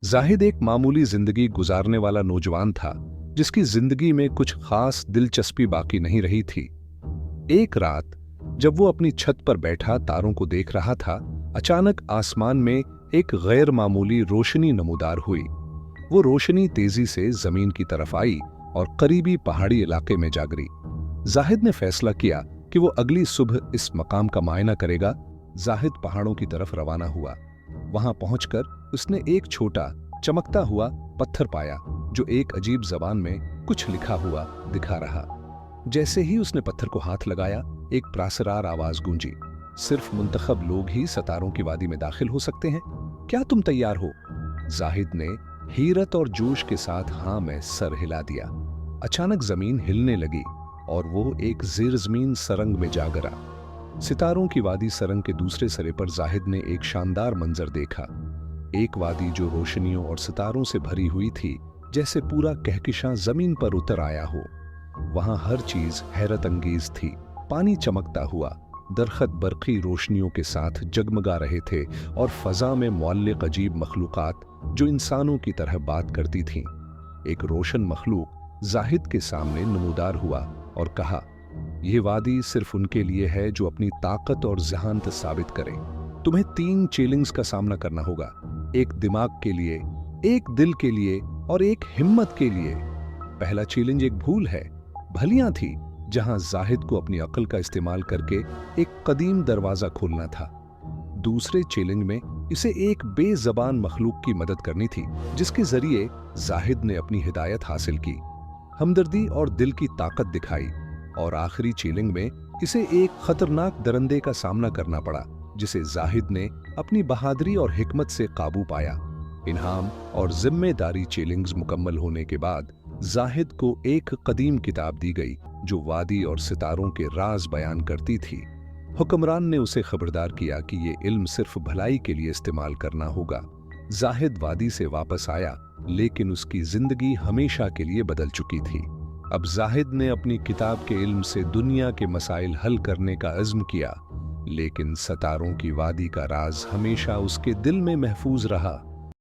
जाहिद एक मामूली जिंदगी गुजारने वाला नौजवान था जिसकी जिंदगी में कुछ खास दिलचस्पी बाकी नहीं रही थी। एक रात जब वो अपनी छत पर बैठा तारों को देख रहा था, अचानक आसमान में एक गैर मामूली रोशनी नमूदार हुई। वो रोशनी तेजी से जमीन की तरफ आई और करीबी पहाड़ी इलाके में जा गिरी। जाहिद ने फैसला किया कि वो अगली सुबह इस मकाम का मायना करेगा। जाहिद पहाड़ों की तरफ रवाना हुआ। वहां पहुंचकर उसने एक छोटा चमकता हुआ पत्थर पाया जो एक अजीब जबान में कुछ लिखा हुआ दिखा रहा। जैसे ही उसने पत्थर को हाथ लगाया, एक प्रासरार आवाज गूंजी, सिर्फ मुंतखब लोग ही सितारों की वादी में दाखिल हो सकते हैं, क्या तुम तैयार हो? जाहिद ने हैरत और जोश के साथ हाँ में सर हिला दिया। अचानक जमीन हिलने लगी और वो एक ज़ेर ज़मीन सरंग में जा गिरा। सितारों की वादी सरंग के दूसरे सिरे पर जाहिद ने एक शानदार मंजर देखा। एक वादी जो रोशनियों और सितारों से भरी हुई थी, जैसे पूरा कहकशां जमीन पर उतर आया हो। वहां हर चीज हैरत अंगेज थी। पानी चमकता हुआ, दरख्त बरकी रोशनियों के साथ जगमगा रहे थे और फजा में मुअल्लिक अजीब मखलूकात जो इंसानों की तरह बात करती थीं। एक रोशन मखलूक जाहिद के सामने नमूदार हुआ और कहा, यह वादी सिर्फ उनके लिए है जो अपनी ताकत और ज़हानत साबित करें। तुम्हें 3 चैलेंज का सामना करना होगा, एक दिमाग के लिए, एक दिल के लिए और एक हिम्मत के लिए। पहला चैलेंज एक भूल है। भलियां थी जहां जाहिद को अपनी अक्ल का इस्तेमाल करके एक कदीम दरवाजा खोलना था। दूसरे चैलेंज में इसे एक बेजबान मखलूक की मदद करनी थी जिसके जरिए जाहिद ने अपनी हिदायत हासिल की, हमदर्दी और दिल की ताकत दिखाई। और आखिरी चैलेंज में इसे एक खतरनाक दरिंदे का सामना करना पड़ा जिसे जाहिद ने अपनी बहादुरी और हिकमत से काबू पाया। इनाम और जिम्मेदारी चैलेंज मुकम्मल होने के बाद जाहिद को एक कदीम किताब दी गई जो वादी और सितारों के राज बयान करती थी। हुक्मरान ने उसे खबरदार किया कि ये इल्म सिर्फ भलाई के लिए इस्तेमाल करना होगा। जाहिद वादी से वापस आया, लेकिन उसकी जिंदगी हमेशा के लिए बदल चुकी थी। अब जाहिद ने अपनी किताब के इल्म से दुनिया के मसाइल हल करने का अज़्म किया, लेकिन सितारों की वादी का राज हमेशा उसके दिल में महफूज रहा।